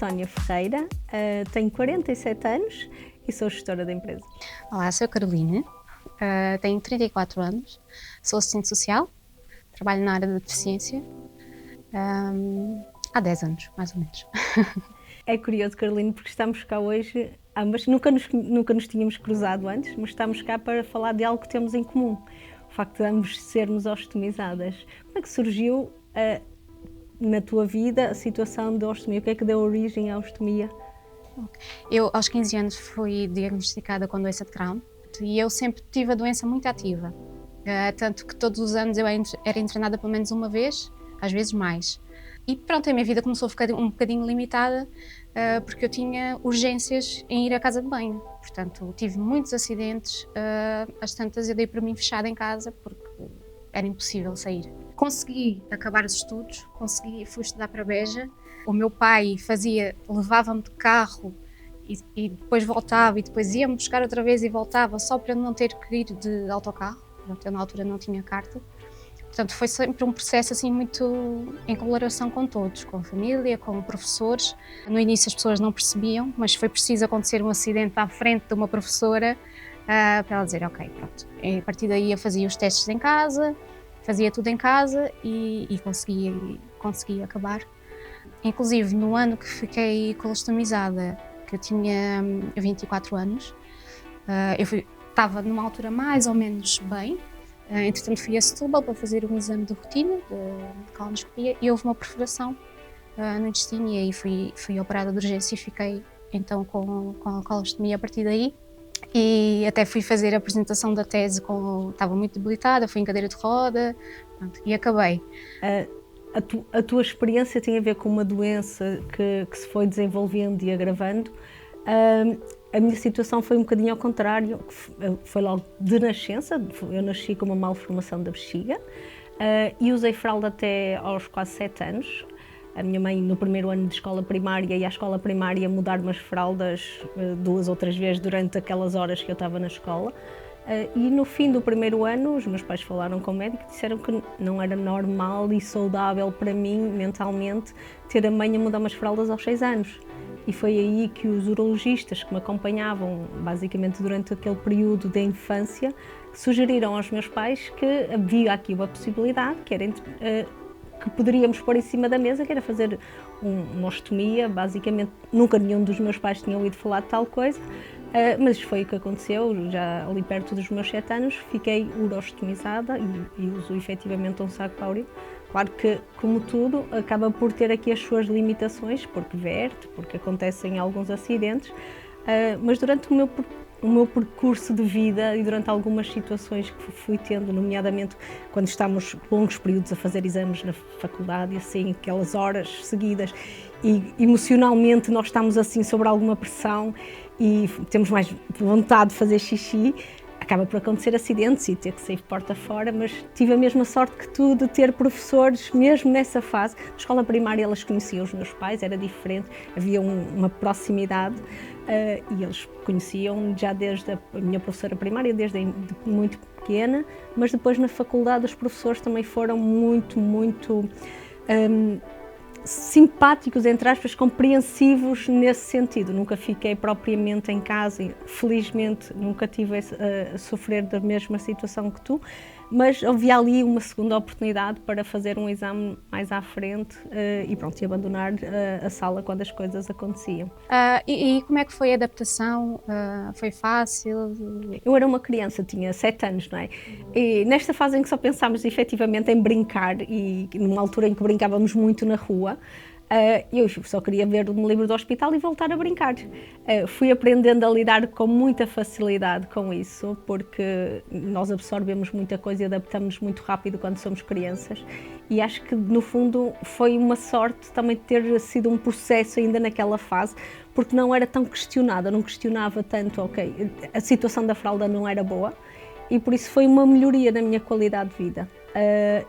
Sónia Ferreira, tenho 47 anos e sou gestora da empresa. Olá, sou a Carolina, tenho 34 anos, sou assistente social, trabalho na área da deficiência há 10 anos, mais ou menos. É curioso, Carolina, porque estamos cá hoje, ambas, nunca nos tínhamos cruzado antes, mas estamos cá para falar de algo que temos em comum, o facto de ambos sermos ostomizadas. Como é que surgiu na tua vida a situação de ostomia? O que é que deu origem à ostomia? Eu, aos 15 anos, fui diagnosticada com doença de Crohn e eu sempre tive a doença muito ativa, tanto que todos os anos eu era internada pelo menos uma vez, às vezes mais. E pronto, a minha vida começou a ficar um bocadinho limitada porque eu tinha urgências em ir à casa de banho. Portanto, tive muitos acidentes, às tantas eu dei para mim fechada em casa porque era impossível sair. Consegui acabar os estudos, fui estudar para Beja. O meu pai levava-me de carro e depois voltava e depois ia-me buscar outra vez e voltava só para não ter que ir de autocarro. Eu na altura não tinha carta. Portanto, foi sempre um processo assim muito em colaboração com todos, com a família, com professores. No início as pessoas não percebiam, mas foi preciso acontecer um acidente à frente de uma professora para ela dizer, ok, pronto. E a partir daí eu fazia os testes em casa, fazia tudo em casa e consegui acabar. Inclusive, no ano que fiquei colostomizada, que eu tinha 24 anos, estava numa altura mais ou menos bem. Entretanto, fui a Setúbal para fazer um exame de rotina de colonoscopia e houve uma perfuração no intestino e aí fui operada de urgência e fiquei então com a colostomia a partir daí. E até fui fazer a apresentação da tese, estava muito debilitada, fui em cadeira de roda, pronto, e acabei. A tua experiência tem a ver com uma doença que se foi desenvolvendo e agravando. A minha situação foi um bocadinho ao contrário, foi logo de nascença, eu nasci com uma malformação da bexiga e usei fralda até aos quase 7 anos. A minha mãe, no primeiro ano de escola primária, ia à escola primária mudar-me as fraldas 2 ou 3 vezes durante aquelas horas que eu estava na escola. E no fim do primeiro ano, os meus pais falaram com o médico e disseram que não era normal e saudável para mim, mentalmente, ter a mãe a mudar-me as fraldas aos 6 anos. E foi aí que os urologistas que me acompanhavam, basicamente durante aquele período da infância, sugeriram aos meus pais que havia aqui uma possibilidade, que poderíamos pôr em cima da mesa, que era fazer uma ostomia. Basicamente, nunca nenhum dos meus pais tinha ouvido falar de tal coisa, mas foi o que aconteceu. Já ali perto dos meus 7 anos, fiquei urostomizada e uso efetivamente um saco áureo. Claro que, como tudo, acaba por ter aqui as suas limitações, porque verte, porque acontecem alguns acidentes, mas durante o meu percurso de vida e durante algumas situações que fui tendo, nomeadamente quando estamos longos períodos a fazer exames na faculdade e assim, aquelas horas seguidas, e emocionalmente nós estamos assim sobre alguma pressão e temos mais vontade de fazer xixi, acaba por acontecer acidentes e ter que sair de porta fora, mas tive a mesma sorte que tu de ter professores, mesmo nessa fase. Na escola primária elas conheciam os meus pais, era diferente, havia uma proximidade e eles conheciam já desde a minha professora primária, desde muito pequena, mas depois na faculdade os professores também foram muito simpáticos, entre aspas, compreensivos nesse sentido. Nunca fiquei propriamente em casa e, felizmente, nunca tive a sofrer da mesma situação que tu, mas havia ali uma segunda oportunidade para fazer um exame mais à frente e pronto, e abandonar a sala quando as coisas aconteciam. E como é que foi a adaptação? Foi fácil? Eu era uma criança, tinha 7 anos, não é? E nesta fase em que só pensámos efetivamente em brincar e numa altura em que brincávamos muito na rua, eu só queria ver-me livre do hospital e voltar a brincar. Fui aprendendo a lidar com muita facilidade com isso, porque nós absorvemos muita coisa e adaptamos muito rápido quando somos crianças. E acho que, no fundo, foi uma sorte também ter sido um processo ainda naquela fase, porque não era tão questionada, não questionava tanto, ok, a situação da fralda não era boa, e por isso foi uma melhoria na minha qualidade de vida.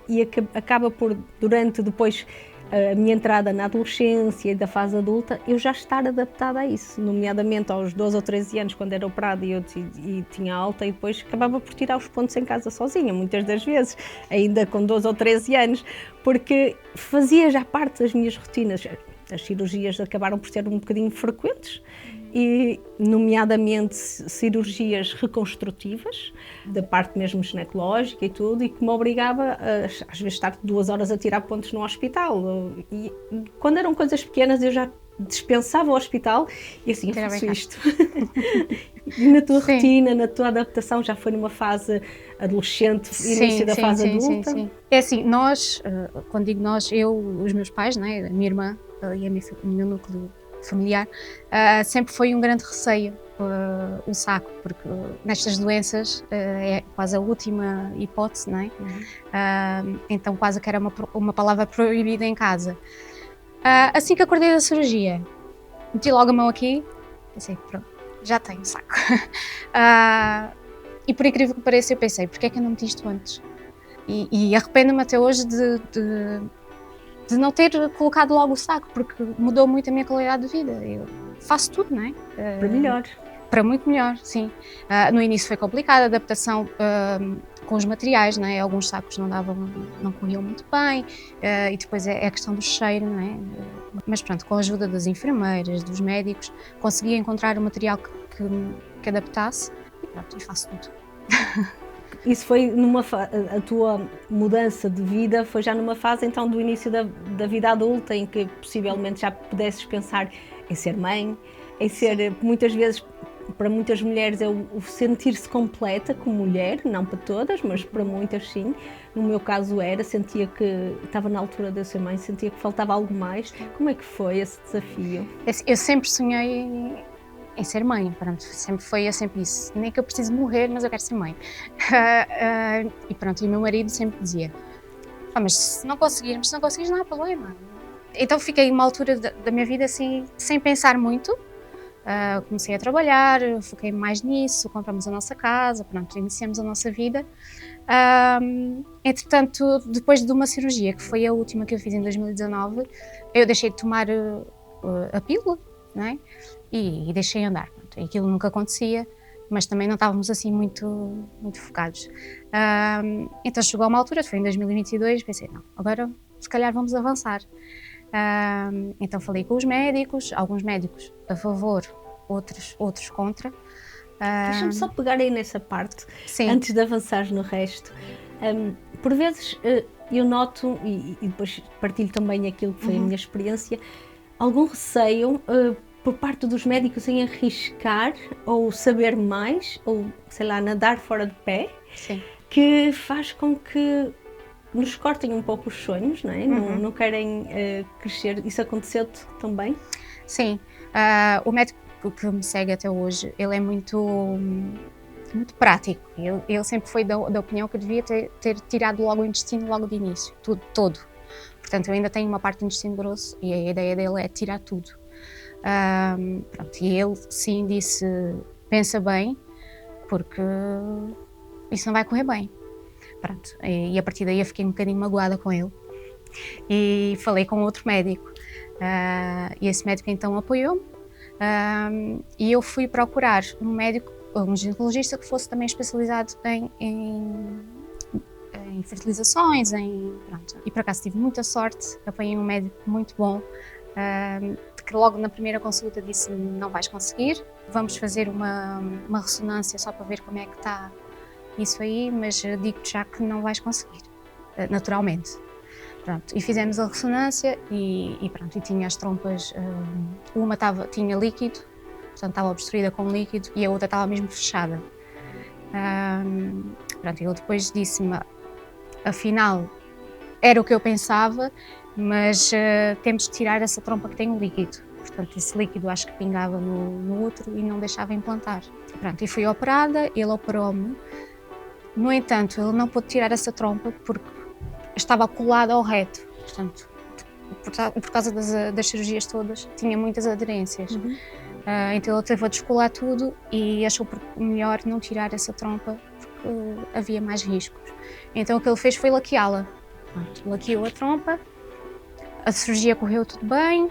E acaba por, depois, a minha entrada na adolescência e da fase adulta, eu já estar adaptada a isso, nomeadamente aos 12 ou 13 anos, quando era operada e tinha alta, e depois acabava por tirar os pontos em casa sozinha, muitas das vezes, ainda com 12 ou 13 anos, porque fazia já parte das minhas rotinas. as cirurgias acabaram por ser um bocadinho frequentes, e nomeadamente cirurgias reconstrutivas, da parte mesmo ginecológica e tudo, e que me obrigava a, às vezes, estar 2 horas a tirar pontos no hospital. E quando eram coisas pequenas eu já dispensava o hospital e assim, eu faço isto. E na tua rotina, na tua adaptação, já foi numa fase adolescente, início da fase adulta? Sim. É assim, nós, quando digo nós, eu, os meus pais, né, a minha irmã e o meu núcleo familiar, sempre foi um grande receio o saco, porque nestas doenças é quase a última hipótese, não é? Então quase que era uma palavra proibida em casa. Assim que acordei da cirurgia, meti logo a mão aqui, pensei, pronto, já tenho o saco. E por incrível que pareça, eu pensei, porque é que eu não meti isto antes? E arrependo-me até hoje de não ter colocado logo o saco, porque mudou muito a minha qualidade de vida. Eu faço tudo, não é? Para melhor. Para muito melhor, sim. No início foi complicado, a adaptação com os materiais, não é? Alguns sacos não corriam muito bem, e depois é a questão do cheiro, não é? Mas pronto, com a ajuda das enfermeiras, dos médicos, consegui encontrar um material que adaptasse e pronto, e faço tudo. Isso foi a tua mudança de vida foi já numa fase então do início da vida adulta, em que possivelmente já pudesses pensar em ser mãe, em ser, muitas vezes, para muitas mulheres é o sentir-se completa como mulher, não para todas, mas para muitas sim. No meu caso sentia que estava na altura de eu ser mãe, sentia que faltava algo mais. Como é que foi esse desafio? Eu sempre sonhei em ser mãe, pronto, sempre foi sempre isso. Nem que eu precise morrer, mas eu quero ser mãe. E pronto, e o meu marido sempre dizia, mas se não conseguires não há problema. Então fiquei uma altura da minha vida assim, sem pensar muito. Comecei a trabalhar, foquei mais nisso, compramos a nossa casa, pronto, iniciamos a nossa vida. Entretanto, depois de uma cirurgia, que foi a última que eu fiz em 2019, eu deixei de tomar a pílula, não é? E deixei andar. Pronto. Aquilo nunca acontecia, mas também não estávamos assim muito focados. Então chegou a uma altura, foi em 2022, pensei, não, agora se calhar vamos avançar. Então falei com os médicos, alguns médicos a favor, outros contra. Deixa-me só pegar aí nessa parte, sim. Antes de avançar no resto. Por vezes eu noto, e depois partilho também aquilo que foi a minha experiência, algum receio por parte dos médicos em arriscar ou saber mais, ou sei lá, nadar fora de pé, Sim. que faz com que nos cortem um pouco os sonhos, não é? Não querem crescer. Isso aconteceu-te também? Sim. O médico que me segue até hoje, ele é muito prático. Ele sempre foi da opinião que eu devia ter tirado logo o intestino logo de início, tudo, todo. Portanto, eu ainda tenho uma parte do intestino grosso e a ideia dele é tirar tudo. Pronto, e ele sim disse, pensa bem, porque isso não vai correr bem. Pronto, e a partir daí eu fiquei um bocadinho magoada com ele e falei com outro médico e esse médico então apoiou-me e eu fui procurar um ginecologista que fosse também especializado em fertilizações, pronto. E por acaso tive muita sorte, apanhei um médico muito bom que logo na primeira consulta disse, não vais conseguir, vamos fazer uma ressonância só para ver como é que está isso aí, mas digo-te já que não vais conseguir, naturalmente. Pronto, e fizemos a ressonância e pronto, e tinha as trompas, uma tinha líquido, portanto estava obstruída com líquido e a outra estava mesmo fechada. Pronto, ele depois disse-me, afinal, era o que eu pensava, mas temos de tirar essa trompa que tem o líquido. Portanto, esse líquido acho que pingava no útero e não deixava implantar. Pronto, e fui operada, ele operou-me. No entanto, ele não pôde tirar essa trompa porque estava colada ao reto. Portanto, por causa das cirurgias todas, tinha muitas aderências. Então ele teve a descolar tudo e achou melhor não tirar essa trompa porque havia mais riscos. Então o que ele fez foi laqueá-la. Laqueou a trompa, a cirurgia correu tudo bem,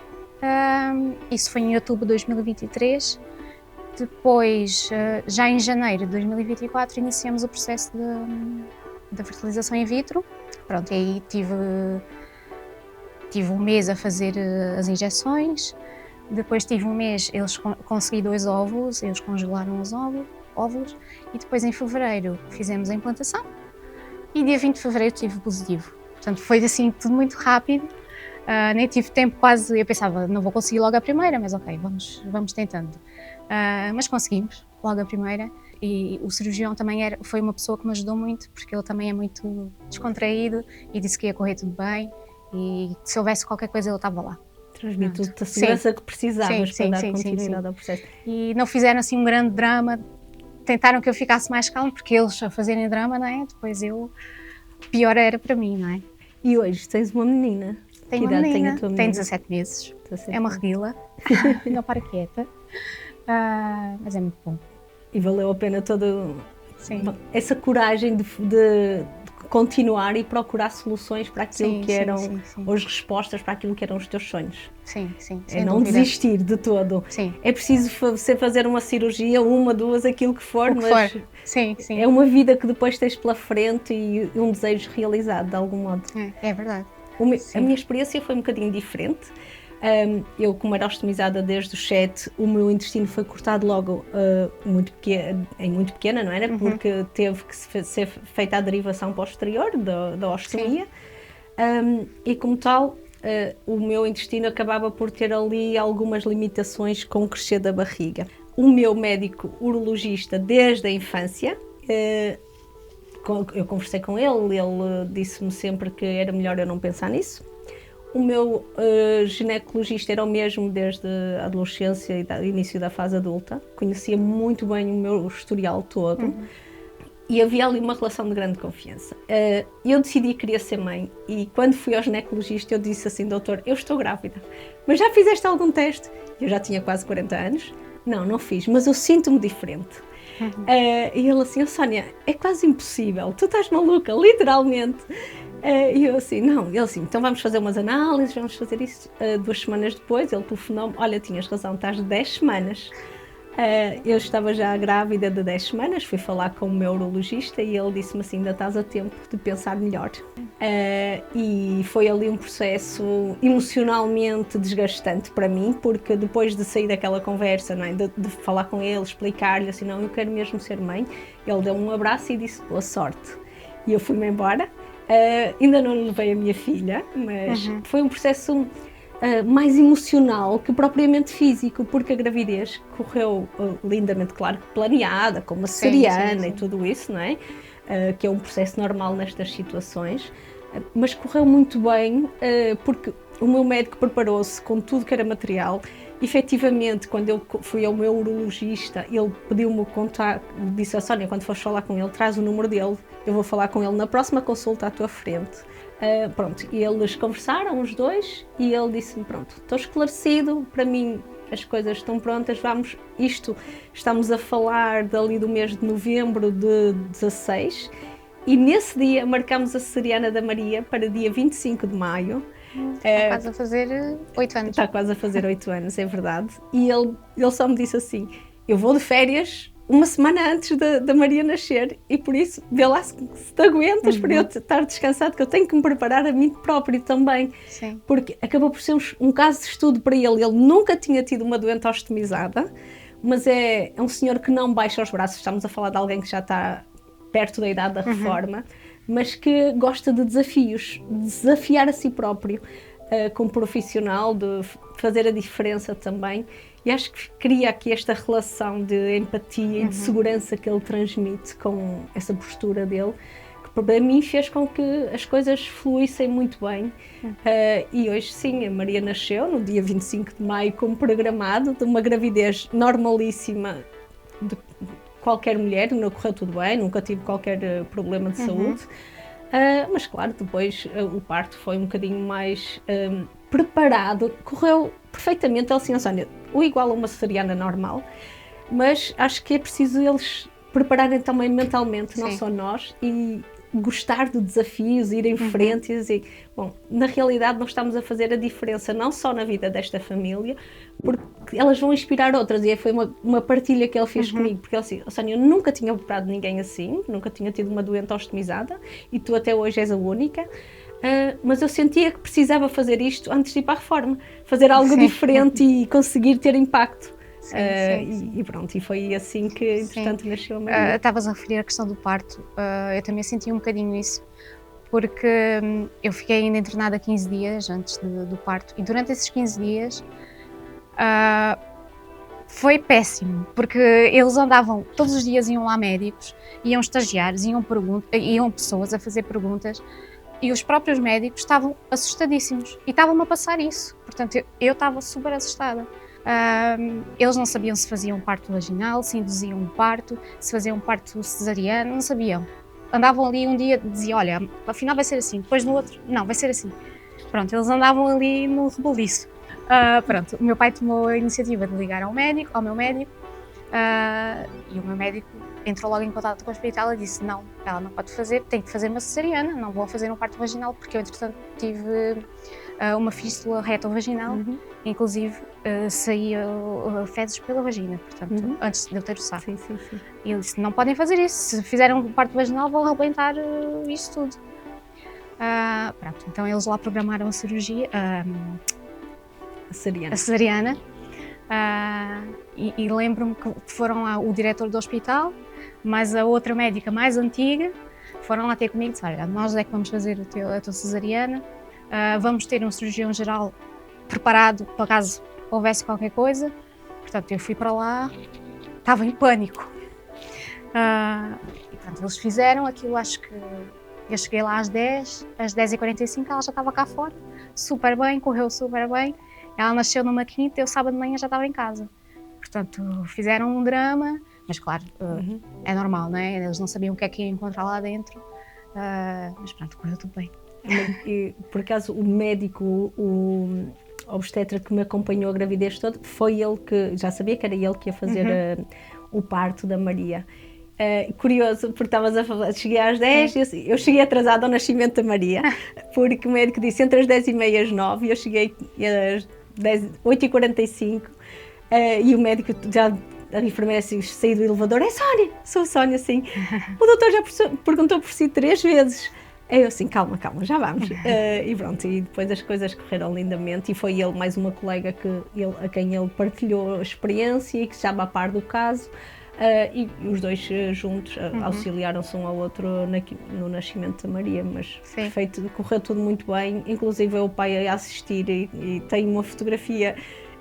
isso foi em outubro de 2023. Depois, já em janeiro de 2024, iniciamos o processo da fertilização in vitro. Pronto, e aí tive um mês a fazer as injeções, depois tive um mês, eles consegui 2 óvulos, eles congelaram os óvulos, e depois em fevereiro fizemos a implantação e dia 20 de fevereiro tive positivo. Portanto, foi assim tudo muito rápido, nem tive tempo quase, eu pensava, não vou conseguir logo a primeira, mas ok, vamos tentando. Mas conseguimos logo a primeira, e o cirurgião também foi uma pessoa que me ajudou muito, porque ele também é muito descontraído e disse que ia correr tudo bem, e se houvesse qualquer coisa ele estava lá. Transmitiu-te a segurança que precisavas para dar continuidade ao processo. E não fizeram assim um grande drama, tentaram que eu ficasse mais calma, porque eles a fazerem drama, não é? Depois pior era para mim, não é? E hoje tens uma menina. Tenho uma menina, tem 17 meses, é uma reguila, não para quieta, mas é muito bom. E valeu a pena toda essa coragem de continuar e procurar soluções para aquilo que eram as respostas para aquilo que eram os teus sonhos. Sim. É não desistir de todo. Sim. É preciso você fazer uma cirurgia, 1, 2, aquilo que for, mas Sim. é uma vida que depois tens pela frente e um desejo realizado de algum modo. É verdade. A minha experiência foi um bocadinho diferente. Eu, como era ostomizada desde os 7, o meu intestino foi cortado logo muito pequena, não era? Porque teve que ser feita a derivação posterior da ostomia. E como tal, o meu intestino acabava por ter ali algumas limitações com o crescer da barriga. O meu médico urologista desde a infância, eu conversei com ele disse-me sempre que era melhor eu não pensar nisso. O meu ginecologista era o mesmo desde a adolescência e início da fase adulta. Conhecia muito bem o meu historial todo. E havia ali uma relação de grande confiança. Eu decidi que queria ser mãe e quando fui ao ginecologista eu disse assim, doutor, eu estou grávida, mas já fizeste algum teste? Eu já tinha quase 40 anos. Não fiz, mas eu sinto-me diferente. E ele assim, Sónia, é quase impossível, tu estás maluca, literalmente. E eu assim, não, ele assim, então vamos fazer umas análises, vamos fazer isso. 2 semanas depois ele telefonou-me, olha, tinhas razão, estás de 10 semanas. Eu estava já grávida de 10 semanas, fui falar com o meu urologista e ele disse-me assim, ainda estás a tempo de pensar melhor. E foi ali um processo emocionalmente desgastante para mim, porque depois de sair daquela conversa, não é? de falar com ele, explicar-lhe assim, não, eu quero mesmo ser mãe, ele deu-me um abraço e disse, boa sorte. E eu fui-me embora. Ainda não levei a minha filha, mas foi um processo mais emocional que propriamente físico, porque a gravidez correu lindamente, claro, planeada, com uma cesariana e tudo isso, não é? Que é um processo normal nestas situações, mas correu muito bem, porque o meu médico preparou-se com tudo que era material. Efetivamente, quando eu fui ao meu urologista, ele pediu-me o contato, disse a Sónia, quando fores falar com ele, traz o número dele, eu vou falar com ele na próxima consulta à tua frente. Pronto, e eles conversaram, os dois, e ele disse-me, pronto, estou esclarecido, para mim as coisas estão prontas, estamos a falar dali do mês de novembro de 16, e nesse dia marcámos a cesariana da Maria para dia 25 de maio. Está quase a fazer 8 anos. Está quase a fazer 8 anos, é verdade. E ele só me disse assim, eu vou de férias uma semana antes da Maria nascer e por isso vê lá se te aguentas para eu estar descansado, que eu tenho que me preparar a mim próprio também. Sim. Porque acabou por ser um caso de estudo para ele. Ele nunca tinha tido uma doente ostomizada, mas é um senhor que não baixa os braços. Estamos a falar de alguém que já está perto da idade da reforma, mas que gosta de desafios, de desafiar a si próprio como profissional, de fazer a diferença também. E acho que cria aqui esta relação de empatia e de segurança que ele transmite com essa postura dele, que para mim fez com que as coisas fluíssem muito bem. E hoje sim, a Maria nasceu no dia 25 de maio como programado, de uma gravidez normalíssima de qualquer mulher, não correu tudo bem, nunca tive qualquer problema de saúde. Mas claro, depois o parto foi um bocadinho mais preparado, correu perfeitamente. Ele assim, Sónia, o igual a uma cesariana normal, mas acho que é preciso eles prepararem também mentalmente, não só nós, e gostar de desafios, ir em frente e dizer, bom, na realidade nós estamos a fazer a diferença não só na vida desta família, porque elas vão inspirar outras, e foi uma partilha que ele fez comigo, porque ele disse, Sónia, eu nunca tinha operado ninguém assim, nunca tinha tido uma doente ostomizada, e tu até hoje és a única, mas eu sentia que precisava fazer isto antes de ir para a reforma, fazer algo Sim. diferente e conseguir ter impacto. Sim, sim. E pronto, e foi assim que, entretanto, nasceu a Maria. Estavas a referir a questão do parto, eu também senti um bocadinho isso, porque eu fiquei ainda internada 15 dias antes do parto, e durante esses 15 dias foi péssimo, porque eles andavam, todos os dias iam lá médicos, iam estagiários, iam pessoas a fazer perguntas, e os próprios médicos estavam assustadíssimos e estavam-me a passar isso. Portanto, eu estava super assustada. Eles não sabiam se faziam parto vaginal, se induziam um parto, se faziam um parto cesariano, não sabiam. Andavam ali um dia, diziam, olha, afinal vai ser assim, depois no outro, não, vai ser assim. Pronto, eles andavam ali no rebuliço. Pronto, o meu pai tomou a iniciativa de ligar ao meu médico, e o meu médico entrou logo em contato com o hospital e disse, não, ela não pode fazer, tem que fazer uma cesariana, não vou fazer um parto vaginal, porque eu, entretanto, tive uma fístula reto-vaginal, inclusive saía fezes pela vagina, portanto, antes de eu ter o saco. Sim, sim, sim. E ele disse, não podem fazer isso, se fizerem um parto vaginal vão arrebentar isto tudo. Pronto, então eles lá programaram a cirurgia, A a cesariana, e lembro-me que foram lá o diretor do hospital, mais a outra médica mais antiga, foram lá ter comigo e disseram, olha, nós é que vamos fazer a tua cesariana, vamos ter um cirurgião geral preparado para caso houvesse qualquer coisa. Portanto, eu fui para lá, estava em pânico. E pronto, eles fizeram aquilo, acho que eu cheguei lá às 10h45, ela já estava cá fora, super bem, correu super bem. Ela nasceu numa quinta, eu sábado de manhã já estava em casa. Portanto, fizeram um drama, mas claro, é normal, não é? Eles não sabiam o que é que ia encontrar lá dentro, mas pronto, correu tudo bem. E, por acaso, o médico, o obstetra que me acompanhou a gravidez toda, foi ele que, já sabia que era ele que ia fazer o parto da Maria. Curioso, porque estavas a falar, cheguei às 10, eu cheguei atrasada ao nascimento da Maria, porque o médico disse entre as 10h30 e as 9, e eu cheguei às 8h45, e o médico já, a enfermeira assim, saí do elevador, é Sónia, sou a Sónia, assim, o doutor já perguntou por si 3 vezes. Eu assim, calma, já vamos. E pronto, e depois as coisas correram lindamente, e foi ele, mais uma colega a quem ele partilhou a experiência e que estava a par do caso, e os dois juntos auxiliaram-se um ao outro no nascimento da Maria, mas perfeito, correu tudo muito bem, inclusive o pai a assistir, e tem uma fotografia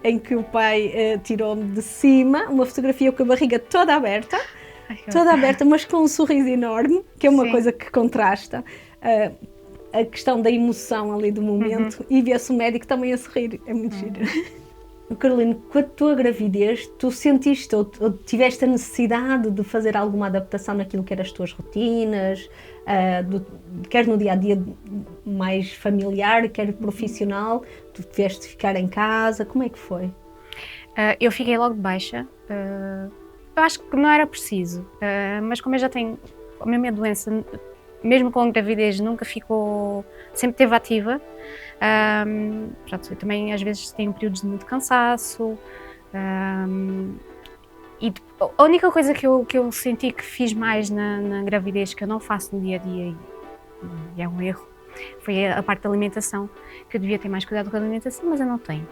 em que o pai tirou-me de cima, uma fotografia com a barriga toda aberta, mas com um sorriso enorme, que é uma coisa que contrasta a questão da emoção ali do momento, e vê-se o médico também a sorrir, é muito giro. Carolina, com a tua gravidez, tu sentiste ou tiveste a necessidade de fazer alguma adaptação naquilo que eram as tuas rotinas, quer no dia-a-dia mais familiar, quer profissional, tu tiveste de ficar em casa, como é que foi? Eu fiquei logo de baixa, eu acho que não era preciso, mas como eu já tenho a mesma doença, mesmo com a gravidez nunca ficou, sempre esteve ativa. Pronto, eu também às vezes tenho períodos de muito cansaço, e a única coisa que eu senti que fiz mais na gravidez, que eu não faço no dia a dia, e é um erro, foi a parte da alimentação, que eu devia ter mais cuidado com a alimentação, mas eu não tenho.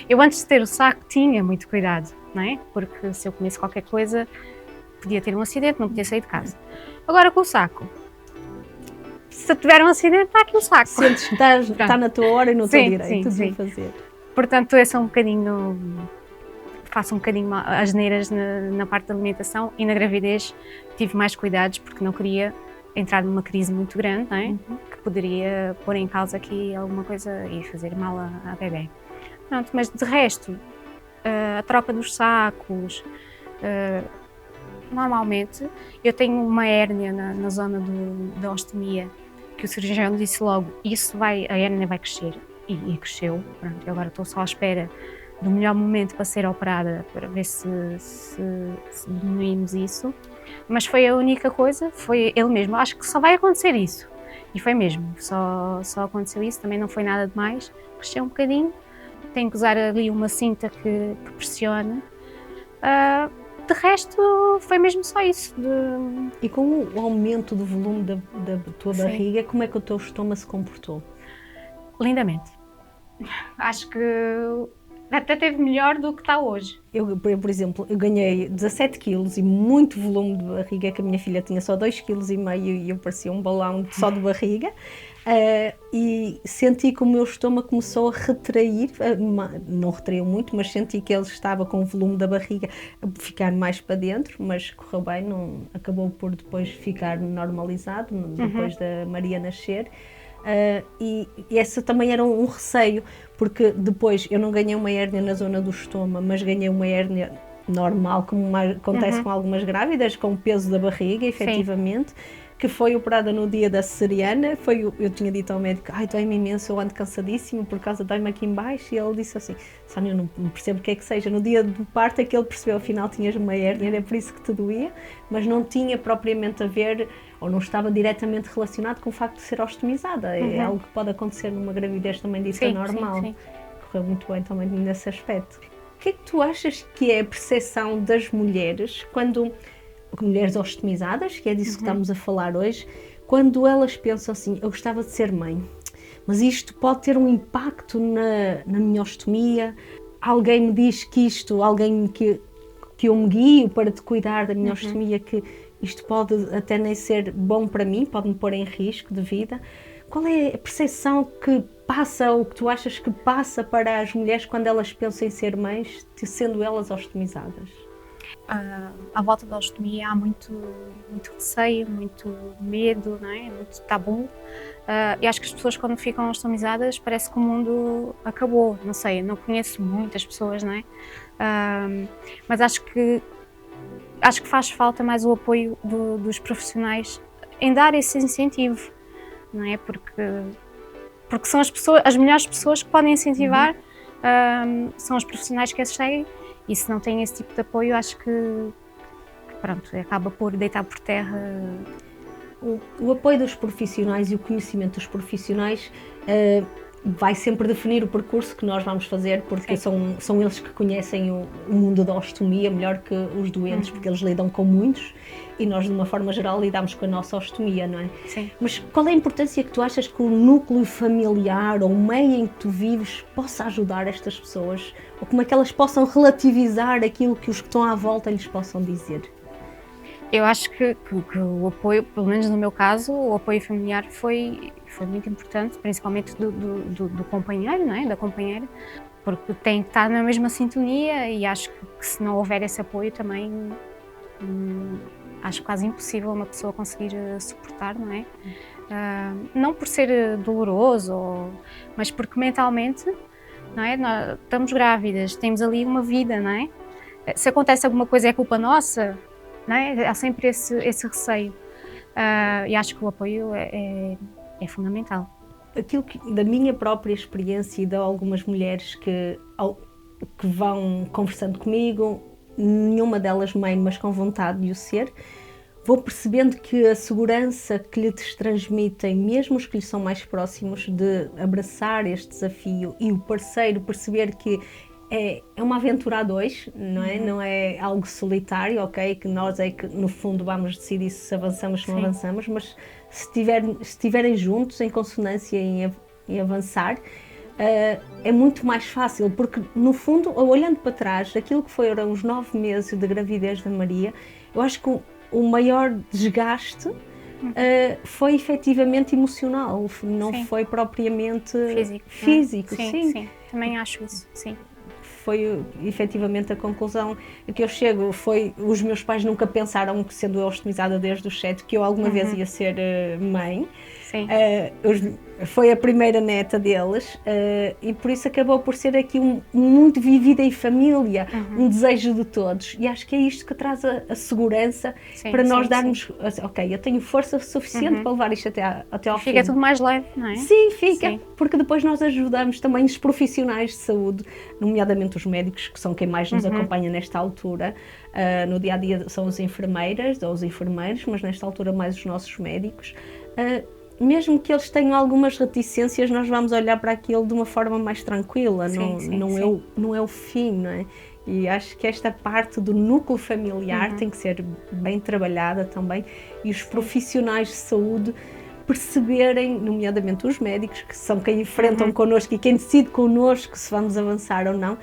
Eu antes de ter o saco tinha muito cuidado, não é? Porque se eu comesse qualquer coisa podia ter um acidente, não podia sair de casa. Agora com o saco, se eu tiver um acidente, está aqui o saco. Sentes que está na tua hora e no teu direito de fazer. Portanto, esse é um bocadinho, faço um bocadinho as neiras na parte da alimentação, e na gravidez tive mais cuidados porque não queria entrar numa crise muito grande, não é? Que poderia pôr em causa aqui alguma coisa e fazer mal à bebê. Pronto, mas de resto, a troca dos sacos, normalmente eu tenho uma hérnia na zona da ostomia, que o cirurgião disse logo, a hérnia vai crescer, e cresceu. Pronto, agora estou só à espera do melhor momento para ser operada, para ver se diminuímos isso. Mas foi a única coisa, foi ele mesmo, acho que só vai acontecer isso. E foi mesmo, só aconteceu isso, também não foi nada demais, cresceu um bocadinho. Tenho que usar ali uma cinta que pressione. de resto foi mesmo só isso. E com o aumento do volume da tua Sim. barriga, como é que o teu estômago se comportou? Lindamente. Acho que até teve melhor do que está hoje. Eu, por exemplo, eu ganhei 17 quilos e muito volume de barriga, que a minha filha tinha só 2,5 kg e eu parecia um balão só de barriga. E senti que o meu estômago começou a retrair, não retraiu muito, mas senti que ele estava com o volume da barriga a ficar mais para dentro, mas correu bem, não, acabou por depois ficar normalizado, depois da Maria nascer. E esse também era um receio, porque depois eu não ganhei uma hérnia na zona do estômago, mas ganhei uma hérnia normal, como acontece com algumas grávidas, com o peso da barriga, efetivamente. Sim. Que foi operada no dia da cesariana. Eu tinha dito ao médico, dói-me imenso, eu ando cansadíssimo por causa, dói-me aqui em baixo, e ele disse assim, Sónia, eu não percebo o que é que seja. No dia do parto é que ele percebeu, afinal tinhas uma hérnia, era por isso que te doía, mas não tinha propriamente a ver, ou não estava diretamente relacionado com o facto de ser ostomizada. É algo que pode acontecer numa gravidez também dita normal. Sim. Correu muito bem também nesse aspecto. O que é que tu achas que é a percepção das mulheres quando... mulheres ostomizadas, que é disso que estamos a falar hoje, quando elas pensam assim, eu gostava de ser mãe, mas isto pode ter um impacto na minha ostomia, alguém me diz que alguém que eu me guio para te cuidar da minha ostomia, que isto pode até nem ser bom para mim, pode me pôr em risco de vida. Qual é a percepção que passa, ou que tu achas que passa para as mulheres quando elas pensam em ser mães, sendo elas ostomizadas? À volta da ostomia há muito receio, muito medo, não é? Muito tabu. E acho que as pessoas, quando ficam ostomizadas, parece que o mundo acabou. Não sei, não conheço muitas pessoas, não é? Mas acho que faz falta mais o apoio dos profissionais em dar esse incentivo, não é? Porque são as melhores pessoas que podem incentivar, são os profissionais que as seguem. E se não tem esse tipo de apoio, acho que pronto, acaba por deitar por terra. O apoio dos profissionais e o conhecimento dos profissionais vai sempre definir o percurso que nós vamos fazer, porque são eles que conhecem o mundo da ostomia melhor que os doentes, porque eles lidam com muitos e nós, de uma forma geral, lidamos com a nossa ostomia, não é? Sim. Mas qual é a importância que tu achas que o núcleo familiar ou o meio em que tu vives possa ajudar estas pessoas? Ou como é que elas possam relativizar aquilo que os que estão à volta lhes possam dizer? Eu acho que o apoio, pelo menos no meu caso, o apoio familiar foi muito importante, principalmente do companheiro, não é? Da companheira, porque tem que estar na mesma sintonia e acho que se não houver esse apoio também acho quase impossível uma pessoa conseguir suportar, não é? Não por ser doloroso, mas porque mentalmente, não é? Nós estamos grávidas, temos ali uma vida, não é? Se acontece alguma coisa é culpa nossa, não é? Há sempre esse receio e acho que o apoio é fundamental. Aquilo da minha própria experiência e de algumas mulheres que vão conversando comigo, nenhuma delas mãe, mas com vontade de o ser, vou percebendo que a segurança que lhes transmitem, mesmo os que lhes são mais próximos, de abraçar este desafio e o parceiro perceber que é uma aventura a dois, não é? Não é algo solitário, ok? Que nós é que no fundo vamos decidir se avançamos, se não avançamos, mas se estiverem juntos, em consonância em avançar, é muito mais fácil, porque no fundo, olhando para trás, aquilo que foram os 9 meses de gravidez da Maria, eu acho que o maior desgaste foi efetivamente emocional, não foi propriamente físico. Sim, também acho isso, sim. Foi efetivamente a conclusão a que eu chego, os meus pais nunca pensaram que, sendo eu ostomizada desde os 7, que eu alguma vez ia ser mãe. Sim. Foi a primeira neta deles e por isso acabou por ser aqui muito vivida em família, um desejo de todos, e acho que é isto que traz a segurança para nós darmos, ok, eu tenho força suficiente para levar isto até ao fim. Fica tudo mais leve, não é? Sim, fica, porque depois nós ajudamos também os profissionais de saúde, nomeadamente os médicos, que são quem mais nos acompanha nesta altura. No dia-a-dia são as enfermeiras ou os enfermeiros, mas nesta altura mais os nossos médicos. Mesmo que eles tenham algumas reticências, nós vamos olhar para aquilo de uma forma mais tranquila, não é o fim, não é? E acho que esta parte do núcleo familiar tem que ser bem trabalhada também, e os profissionais de saúde perceberem, nomeadamente os médicos, que são quem enfrentam connosco e quem decide connosco se vamos avançar ou não,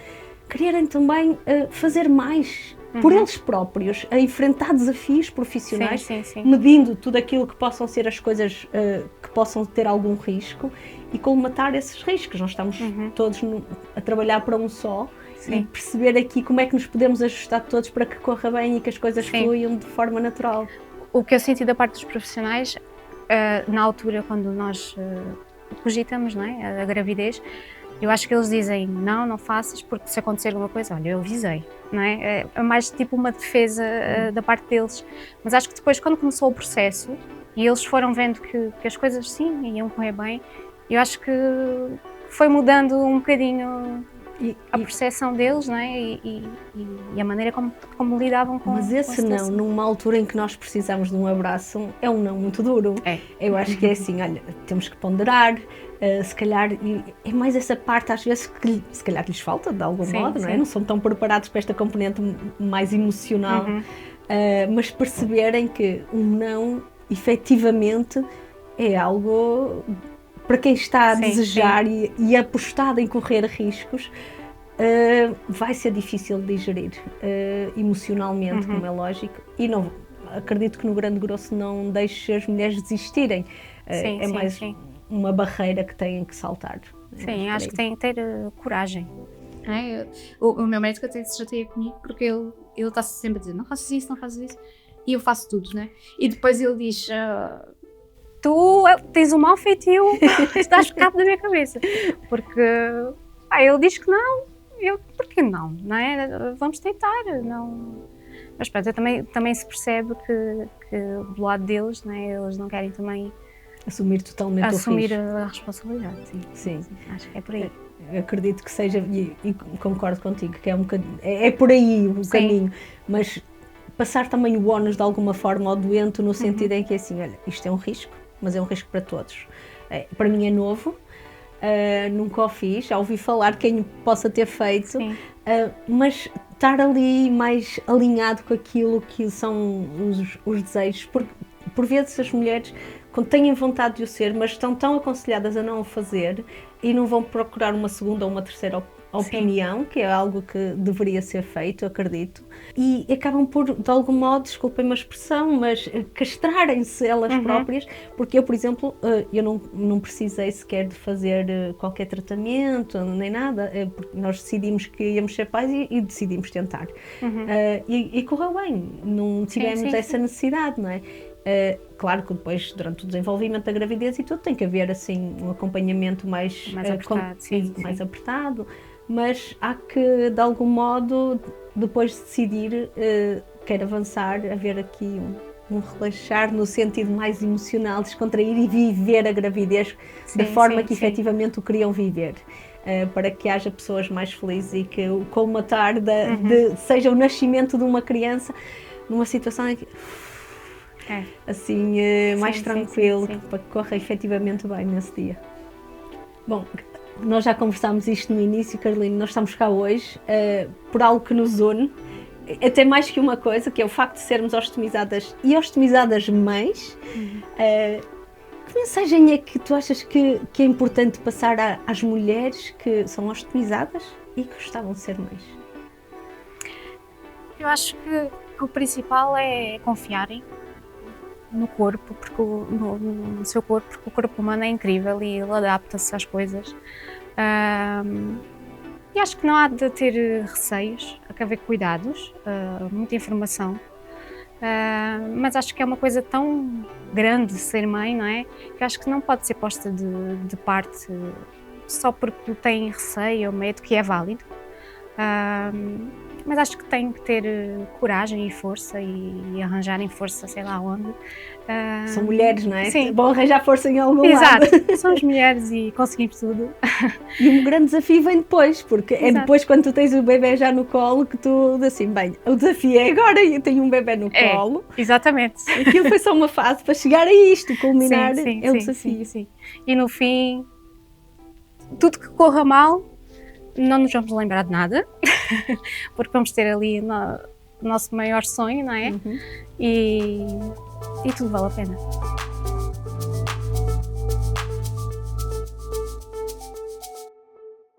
quererem também fazer mais por eles próprios, a enfrentar desafios profissionais, medindo tudo aquilo que possam ser as coisas que possam ter algum risco e colmatar esses riscos. Nós estamos todos a trabalhar para um só. Sim. E perceber aqui como é que nos podemos ajustar todos para que corra bem e que as coisas fluam de forma natural. O que eu senti da parte dos profissionais, na altura quando nós cogitamos, não é, a gravidez, eu acho que eles dizem, não faças, porque se acontecer alguma coisa, olha, eu avisei, não é? É mais tipo uma defesa da parte deles. Mas acho que depois, quando começou o processo, e eles foram vendo que as coisas sim iam correr bem, eu acho que foi mudando um bocadinho a percepção deles, não é? E a maneira como lidavam com Mas esse não, numa altura em que nós precisamos de um abraço, é um não muito duro. Eu acho que é assim, olha, temos que ponderar, se calhar, é mais essa parte às vezes que se calhar lhes falta de algum modo, não é? Não são tão preparados para esta componente mais emocional, mas perceberem que um não, efetivamente, é algo para quem está a desejar e apostado em correr riscos, vai ser difícil de digerir emocionalmente, como é lógico, e não, acredito que no grande grosso não deixe as mulheres desistirem, é mais uma barreira que têm que saltar. Sim, acho que têm que ter coragem. O meu médico até se chateia comigo porque ele está sempre a dizer, não faças isso, não faças isso, e eu faço tudo, né? E depois ele diz... tu tens um mau feitio, estás cabo da minha cabeça. Porque ele diz que não, por que não? Não é? Vamos tentar, não. Mas pronto, também se percebe que do lado deles, não é? Eles não querem também assumir totalmente assumir a responsabilidade. Sim. Acho que é por aí. Eu acredito que seja, e concordo contigo, que é por aí o caminho, mas passar também o ónus de alguma forma ao doente, no sentido em que é assim, olha, isto é um risco, mas é um risco para todos. Para mim é novo, nunca o fiz, já ouvi falar quem possa ter feito, mas estar ali mais alinhado com aquilo que são os desejos, porque por vezes as mulheres têm vontade de o ser, mas estão tão aconselhadas a não o fazer e não vão procurar uma segunda ou uma terceira opinião, que é algo que deveria ser feito, acredito, e acabam por, de algum modo, desculpem-me a expressão, mas castrarem-se elas próprias, porque eu, por exemplo, eu não precisei sequer de fazer qualquer tratamento, nem nada, porque nós decidimos que íamos ser pais e decidimos tentar. E correu bem, não tivemos essa necessidade, não é? Claro que depois, durante o desenvolvimento da gravidez e tudo, tem que haver assim um acompanhamento mais apertado, mais apertado, mas há que, de algum modo, depois de decidir, quer avançar, haver aqui um relaxar no sentido mais emocional, descontrair e viver a gravidez da forma que efetivamente o queriam viver. Para que haja pessoas mais felizes e que o colmatar seja o nascimento de uma criança numa situação em que assim, mais tranquilo, para que corra efetivamente bem nesse dia. Bom, nós já conversámos isto no início, Carolina, nós estamos cá hoje por algo que nos une, até mais que uma coisa, que é o facto de sermos ostomizadas e ostemizadas mães. Que mensagem é que tu achas que é importante passar às mulheres que são ostomizadas e que gostavam de ser mães? Eu acho que o principal é confiarem no corpo, porque no seu corpo, porque o corpo humano é incrível e ele adapta-se às coisas. E acho que não há de ter receios, há que haver cuidados, muita informação. Mas acho que é uma coisa tão grande ser mãe, não é? Que acho que não pode ser posta de parte só porque tem receio ou medo, que é válido. Mas acho que tem que ter coragem e força e arranjarem força, sei lá onde. São mulheres, não é? Sim. Bom arranjar força em algum lado. Exato, somos mulheres e conseguimos tudo. E um grande desafio vem depois, porque é depois quando tu tens o bebê já no colo que tu, assim, bem, o desafio é agora eu tenho um bebê no colo. Exatamente. Aquilo foi só uma fase para chegar a isto, culminar é o desafio. Sim. E no fim, tudo que corra mal, não nos vamos lembrar de nada, porque vamos ter ali o nosso maior sonho, não é? E tudo vale a pena.